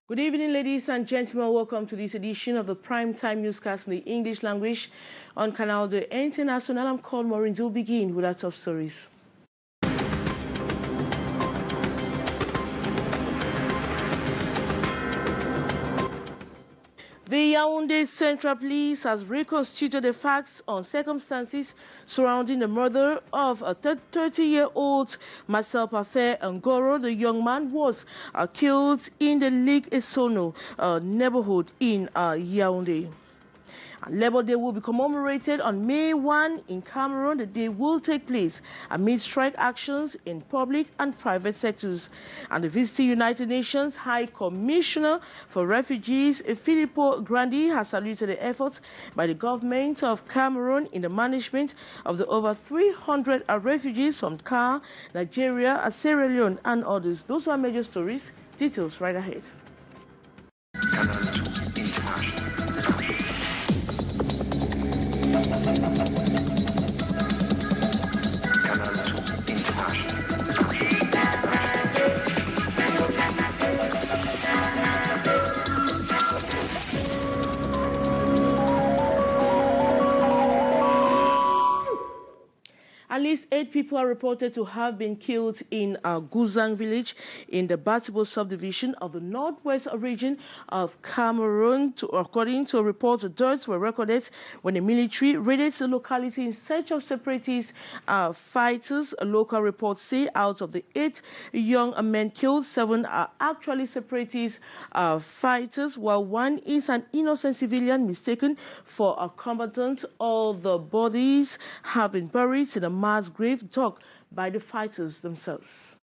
Good evening, ladies and gentlemen. Welcome to this edition of the Primetime Newscast in the English language on Canal International. I'm called Maureen. We'll begin with our top stories. The Yaoundé Central Police has reconstituted the facts on circumstances surrounding the murder of a 30-year-old Marcel Parfait Ngoro. The young man was killed in the Cliquez neighborhood in Yaoundé. Labour Day will be commemorated on May 1 in Cameroon. The day will take place amid strike actions in public and private sectors. And the visiting United Nations High Commissioner for Refugees, Filippo Grandi, has saluted the efforts by the government of Cameroon in the management of the over 300 refugees from Canal, Nigeria, Sierra Leone, and others. Those are major stories. Details right ahead. At least 8 people are reported to have been killed in Guzang village in the Batibo subdivision of the northwest region of Cameroon. According to reports, deaths were recorded when the military raided the locality in search of separatist fighters. Local reports say out of the 8 young men killed, 7 are actually separatist fighters, while 1 is an innocent civilian mistaken for a combatant. All the bodies have been buried in a mass grave dug by the fighters themselves.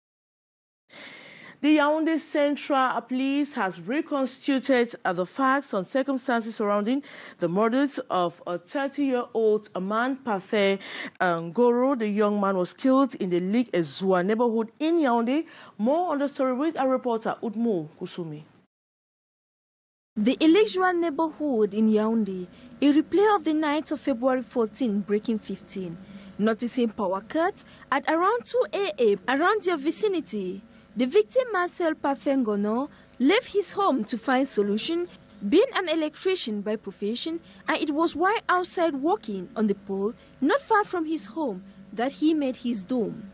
The Yaoundé Central Police has reconstituted the facts on circumstances surrounding the murders of a 30-year-old man, Parfait Ngoro. The young man was killed in the Cliquez neighborhood in Yaoundé. More on the story with our reporter, Udmo Kusumi. The Cliquez neighborhood in Yaoundé, a replay of the night of February 14, breaking 15. Noticing power cuts at around 2 a.m. around their vicinity, the victim Marcel Parfait Ngoro left his home to find solution, being an electrician by profession, and it was while outside walking on the pole not far from his home that he met his doom.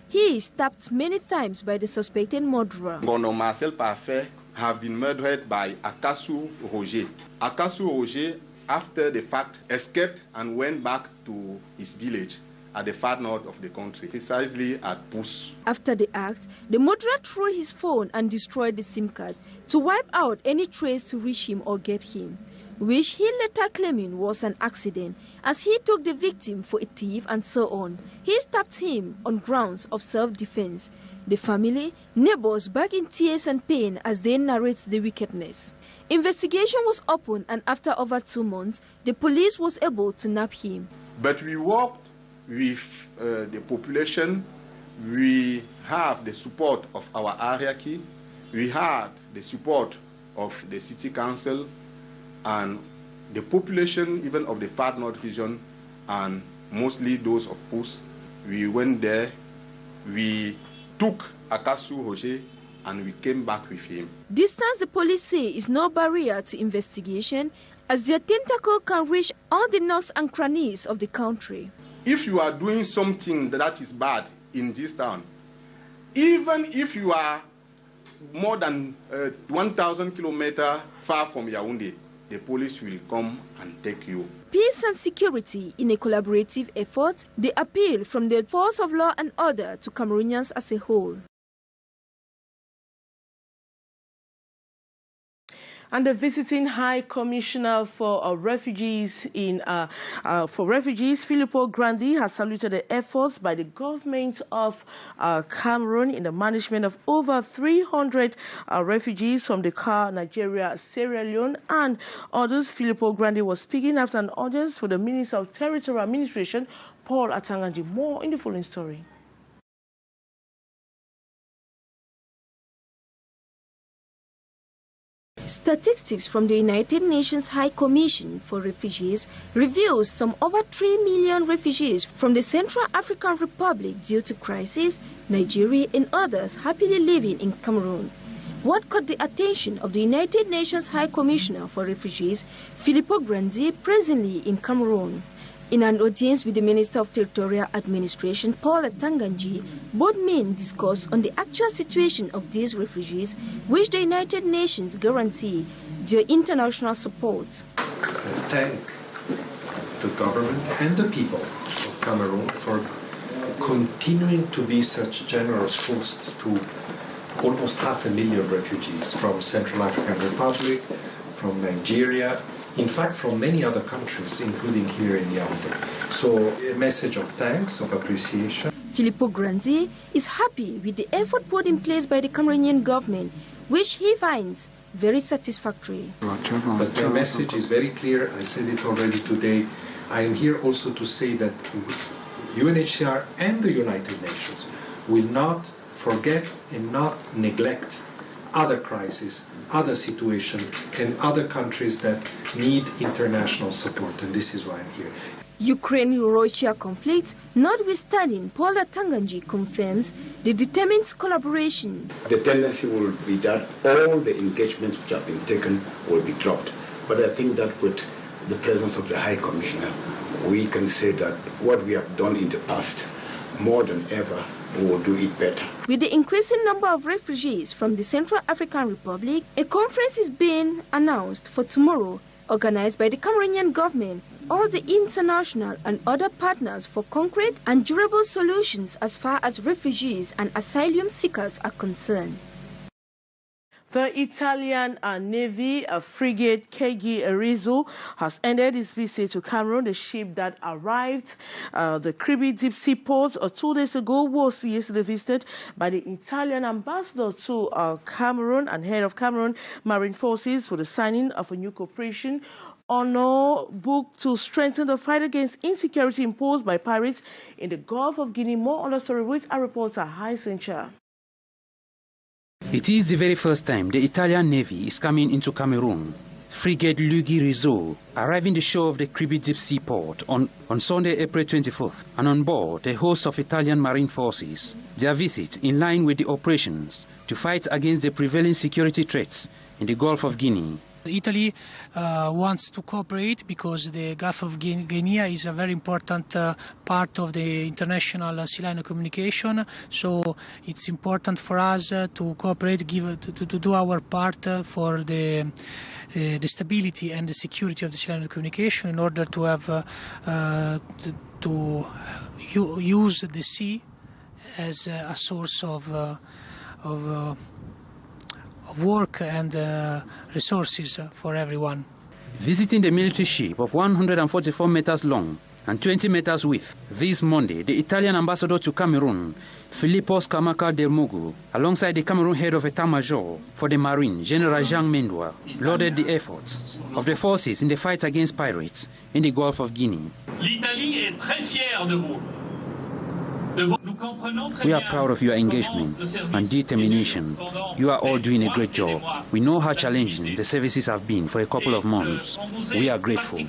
He is stabbed many times by the suspected murderer. Ngoro Marcel Parfait have been murdered by Akasu Roger. Akasu Roger, after the fact, escaped and went back to his village at the far north of the country, precisely at Tous. After the act, the murderer threw his phone and destroyed the SIM card to wipe out any trace to reach him or get him, which he later claiming was an accident, as he took the victim for a thief and so on. He stabbed him on grounds of self-defense. The family, neighbors back in tears and pain as they narrate the wickedness. Investigation was opened, and after over 2 months, the police was able to nab him. But we worked with the population. We have the support of our hierarchy. We had the support of the city council and the population even of the far north region, and mostly those of Tous. We went there, we took Akasu Roger, and we came back with him. Distance, the police say, is no barrier to investigation, as their tentacle can reach all the nooks and crannies of the country. If you are doing something that is bad in this town, even if you are more than 1,000 kilometers far from Yaoundé, the police will come and take you. Peace and security in a collaborative effort, the appeal from the force of law and order to Cameroonians as a whole. And the visiting High Commissioner for Refugees Filippo Grandi, has saluted the efforts by the government of Cameroon in the management of over 300 refugees from the Canal, Nigeria, Sierra Leone, and others. Filippo Grandi was speaking after an audience with the Minister of Territorial Administration, Paul Atanganji. More in the following story. Statistics from the United Nations High Commission for Refugees reveals some over 3 million refugees from the Central African Republic due to crisis, Nigeria and others happily living in Cameroon. What caught the attention of the United Nations High Commissioner for Refugees, Filippo Grandi, presently in Cameroon. In an audience with the Minister of Territorial Administration, Paul Atanganji, both men discussed on the actual situation of these refugees, which the United Nations guarantee their international support. Thank the government and the people of Cameroon for continuing to be such generous host to almost 500,000 refugees from Central African Republic, from Nigeria, in fact from many other countries, including here in Yaoundé. So a message of thanks, of appreciation. Filippo Grandi is happy with the effort put in place by the Cameroonian government, which he finds very satisfactory. But the message is very clear. I said it already today. I am here also to say that UNHCR and the United Nations will not forget and not neglect other crises, other situations, and other countries that need international support, and this is why I'm here. Ukraine-Russia conflict, notwithstanding, Paul Atanganji confirms the determined collaboration. The tendency will be that all the engagements which have been taken will be dropped. But I think that with the presence of the High Commissioner, we can say that what we have done in the past, more than ever, we will do it better. With the increasing number of refugees from the Central African Republic, a conference is being announced for tomorrow, organized by the Cameroonian government, all the international and other partners for concrete and durable solutions as far as refugees and asylum seekers are concerned. The Italian Navy frigate réseaux has ended its visit to Cameroon. The ship that arrived the Cliquez deep sea port 2 days ago was yesterday visited by the Italian ambassador to Cameroon and head of Cameroon Marine Forces for the signing of a new cooperation honor book to strengthen the fight against insecurity imposed by pirates in the Gulf of Guinea. More on the story with our reporter Haisencha. It is the very first time the Italian Navy is coming into Cameroon. Frigate réseaux arriving the shore of the Cliquez deep sea port on Sunday, April 24th, and on board a host of Italian Marine Forces. Their visit in line with the operations to fight against the prevailing security threats in the Gulf of Guinea. Italy wants to cooperate because the Gulf of Guinea is a very important part of the international sea line communication. So it's important for us to cooperate, to do our part for the stability and the security of the sea line communication in order to have to use the sea as a source of work and resources for everyone. Visiting the military ship of 144 meters long and 20 meters width, this Monday, the Italian ambassador to Cameroon, Filippo Del Mugu, alongside the Cameroon head of État-Major for the Marine, General Jean Mendwa, lauded the efforts of the forces in the fight against pirates in the Gulf of Guinea. L'Italie est très fière de vous. We are proud of your engagement and determination. You are all doing a great job. We know how challenging the services have been for a couple of months. We are grateful.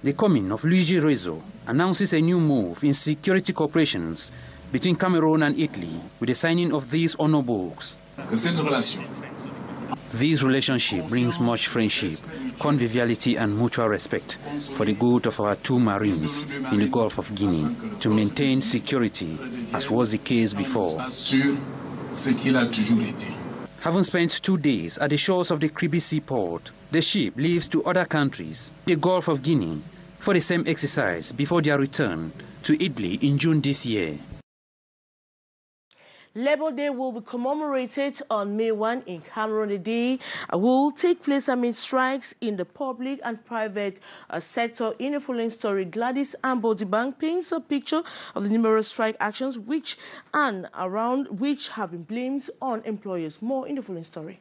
The coming of Cliquez réseaux announces a new move in security cooperations between Cameroon and Italy with the signing of these honor books. This relationship brings much friendship, conviviality and mutual respect for the good of our two marines in the Gulf of Guinea to maintain security as was the case before. Having spent 2 days at the shores of the Cliquez seaport, the ship leaves to other countries, the Gulf of Guinea, for the same exercise before their return to Italy in June this year. Labour Day will be commemorated on May 1 in Cameroon. The day will take place amid strikes in the public and private sector. In the following story, Gladys Ambodibank paints a picture of the numerous strike actions which and around which have been blamed on employers. More in the following story.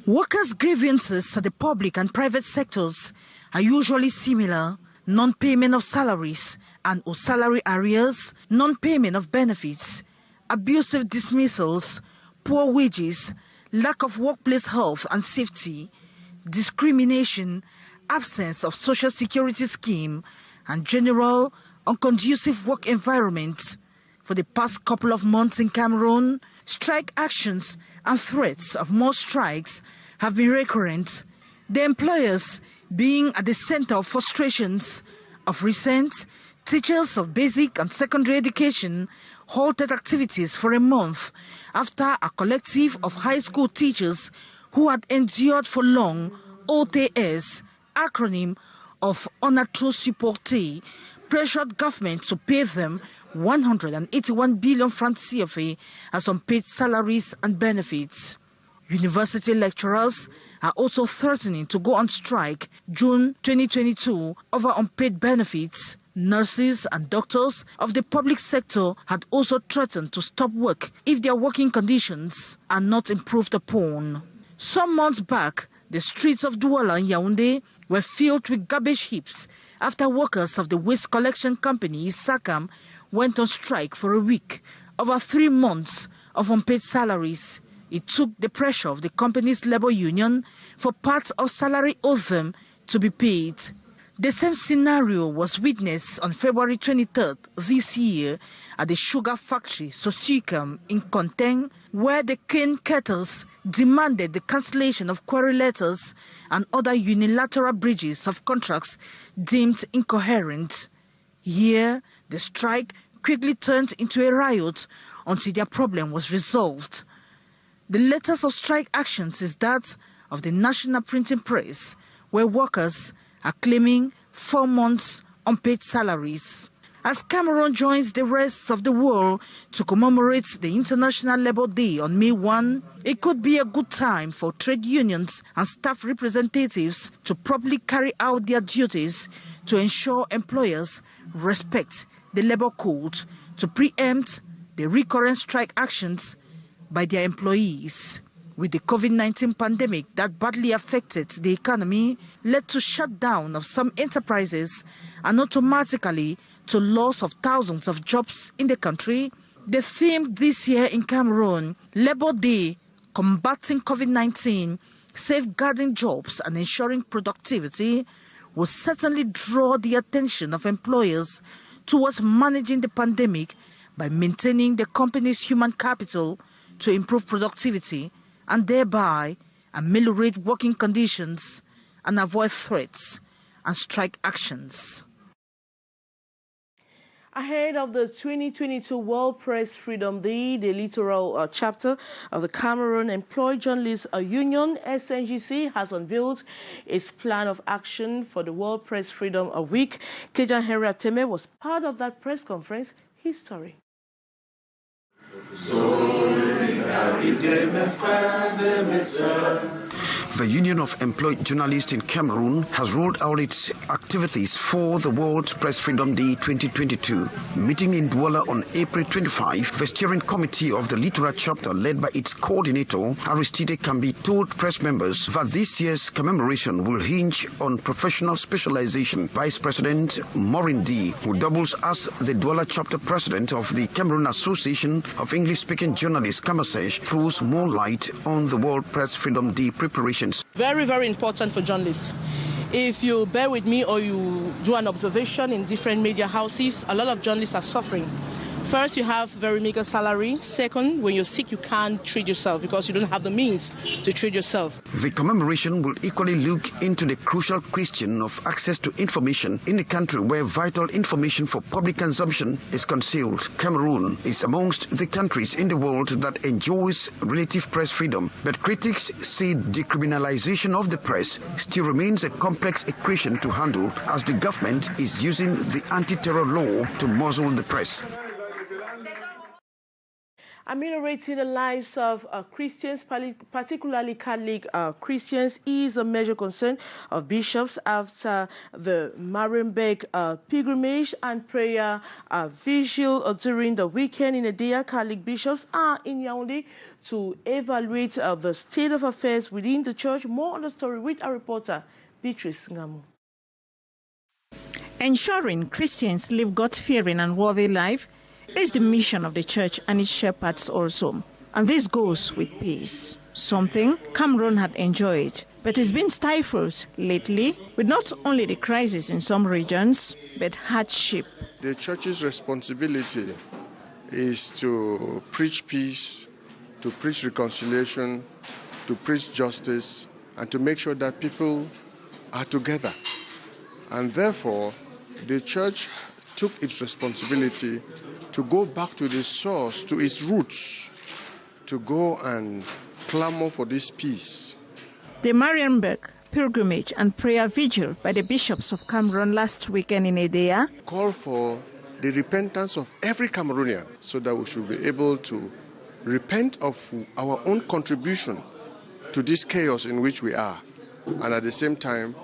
Workers' grievances at the public and private sectors are usually similar: non-payment of salaries and or salary arrears, non-payment of benefits, abusive dismissals, poor wages, lack of workplace health and safety, discrimination, absence of social security scheme, and general unconducive work environment. For the past couple of months in Cameroon, strike actions and threats of more strikes have been recurrent, the employers being at the center of frustrations. Of recent, teachers of basic and secondary education halted activities for a month after a collective of high school teachers who had endured for long OTS, acronym of tous, supporter, pressured government to pay them 181 billion francs CFA as unpaid salaries and benefits. University lecturers are also threatening to go on strike June 2022 over unpaid benefits. Nurses and doctors of the public sector had also threatened to stop work if their working conditions are not improved upon. Some months back, the streets of Douala and Yaoundé were filled with garbage heaps after workers of the waste collection company Sakam went on strike for a week over 3 months of unpaid salaries. It took the pressure of the company's labor union for part of salary owed them to be paid. The same scenario was witnessed on February 23rd this year at the sugar factory SOCIETE in Konteng, where the cane cutters demanded the cancellation of query letters and other unilateral breaches of contracts deemed incoherent. Here, the strike quickly turned into a riot until their problem was resolved. The latest of strike actions is that of the National Printing Press, where workers are claiming 4 months unpaid salaries. As Cameroon joins the rest of the world to commemorate the International Labour Day on May 1, it could be a good time for trade unions and staff representatives to properly carry out their duties to ensure employers respect the labour code, to preempt the recurrent strike actions by their employees. With the COVID-19 pandemic that badly affected the economy, led to shutdown of some enterprises and automatically to loss of thousands of jobs in the country, the theme this year in Cameroon, Labour Day, combating COVID-19, safeguarding jobs and ensuring productivity, will certainly draw the attention of employers towards managing the pandemic by maintaining the company's human capital to improve productivity and thereby ameliorate working conditions and avoid threats and strike actions. Ahead of the 2022 World Press Freedom Day, the littoral chapter of the Cameroon Employed Journalists Union, SNGC, has unveiled its plan of action for the World Press Freedom Week. Kejan Henry Ateme was part of that press conference. His story. The Union of Employed Journalists in Cameroon has rolled out its activities for the World Press Freedom Day 2022. Meeting in Douala on April 25, the steering committee of the Littoral chapter, led by its coordinator, Aristide Kambi, told press members that this year's commemoration will hinge on professional specialization. Vice President Maureen D, who doubles as the Douala chapter president of the Cameroon Association of English-Speaking Journalists, Kamasesh, throws more light on the World Press Freedom Day preparations. Very, very important for journalists. If you bear with me or you do an observation in different media houses, a lot of journalists are suffering. First, you have very meager salary. Second, when you're sick, you can't treat yourself because you don't have the means to treat yourself. The commemoration will equally look into the crucial question of access to information in a country where vital information for public consumption is concealed. Cameroon is amongst the countries in the world that enjoys relative press freedom, but critics say decriminalization of the press still remains a complex equation to handle as the government is using the anti-terror law to muzzle the press. Ameliorating the lives of Christians, particularly Catholic Christians, is a major concern of bishops after the Marienberg pilgrimage and prayer vigil during the weekend. In a day, Catholic bishops are in Yaoundé to evaluate the state of affairs within the church. More on the story with our reporter, Beatrice Ngamu. Ensuring Christians live God-fearing and worthy life is the mission of the church and its shepherds also. And this goes with peace, something Cameroon had enjoyed, but it's been stifled lately with not only the crisis in some regions, but hardship. The church's responsibility is to preach peace, to preach reconciliation, to preach justice, and to make sure that people are together. And therefore, the church took its responsibility to go back to the source, to its roots, to go and clamor for this peace. The Marienberg pilgrimage and prayer vigil by the bishops of Cameroon last weekend in Edea call for the repentance of every Cameroonian so that we should be able to repent of our own contribution to this chaos in which we are, and at the same time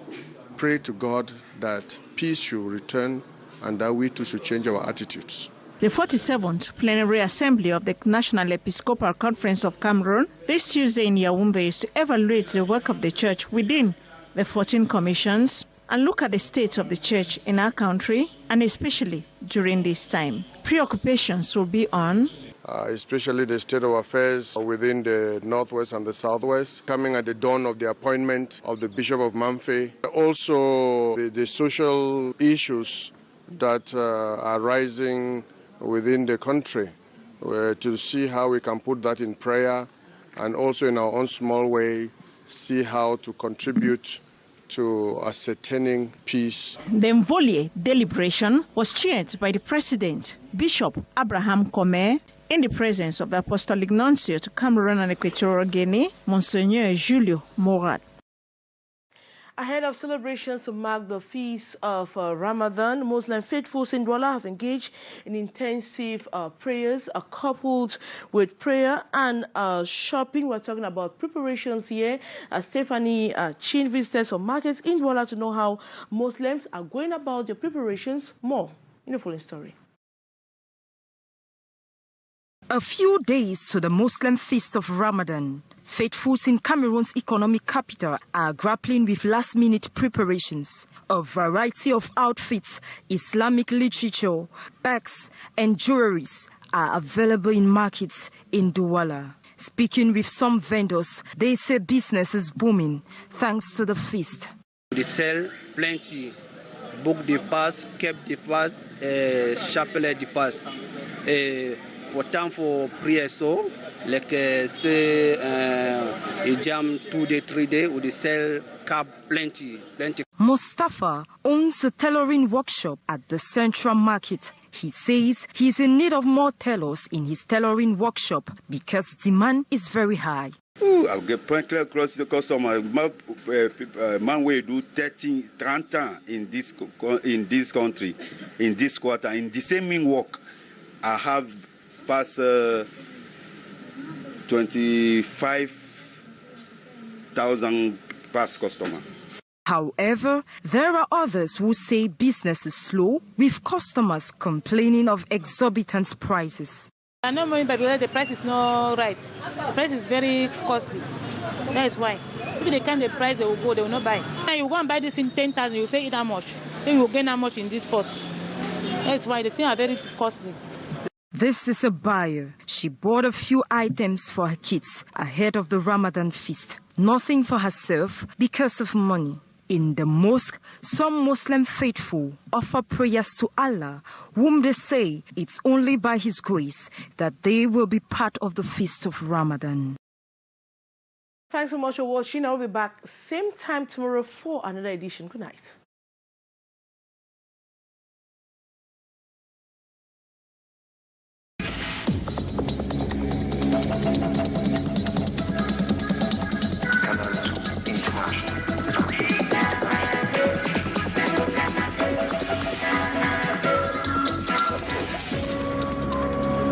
pray to God that peace should return and that we too should change our attitudes. The 47th Plenary Assembly of the National Episcopal Conference of Cameroon this Tuesday in Yaoundé is to evaluate the work of the church within the 14 commissions and look at the state of the church in our country, and especially during this time. Preoccupations will be on especially the state of affairs within the Northwest and the Southwest, coming at the dawn of the appointment of the Bishop of Mamfe. Also, the social issues that are rising within the country, to see how we can put that in prayer, and also in our own small way, see how to contribute to ascertaining peace. The Mvolier deliberation was chaired by the President, Bishop Abraham Kome, in the presence of the Apostolic Nuncio to Cameroon and Equatorial Guinea, Monsignor Julio Morat. Ahead of celebrations to mark the feast of Ramadan, Muslim faithfuls in Douala have engaged in intensive prayers coupled with prayer and shopping. We're talking about preparations here. Stephanie Chin visited some markets in Douala to know how Muslims are going about their preparations. More in the following story. A few days to the Muslim feast of Ramadan, faithfuls in Cameroon's economic capital are grappling with last-minute preparations. A variety of outfits, Islamic literature, bags and jewelries are available in markets in Douala. Speaking with some vendors, they say business is booming thanks to the feast. They sell plenty. Book the pass, kept the pass, chapelet the pass. For time for prayer, so like say a jam 2 day, 3 day, we sell cab plenty. Mustafa owns a tailoring workshop at the Central Market. He says he's in need of more tailors in his tailoring workshop because demand is very high. I get point across the customer. Man will do 30 in this country, in this quarter, in the same work. I have past 25,000 past customer. However, there are others who say business is slow, with customers complaining of exorbitant prices. I know money, but the price is not right. The price is very costly. That is why. If they can't the price, they will go, they will not buy. And you go and buy this in 10,000, you say it how much. Then you will gain how much in this purse. That's why the things are very costly. This is a buyer. She bought a few items for her kids ahead of the Ramadan feast. Nothing for herself because of money. In the mosque, some Muslim faithful offer prayers to Allah, whom they say it's only by His grace that they will be part of the feast of Ramadan. Thanks so much for watching. I'll be back same time tomorrow for another edition. Good night.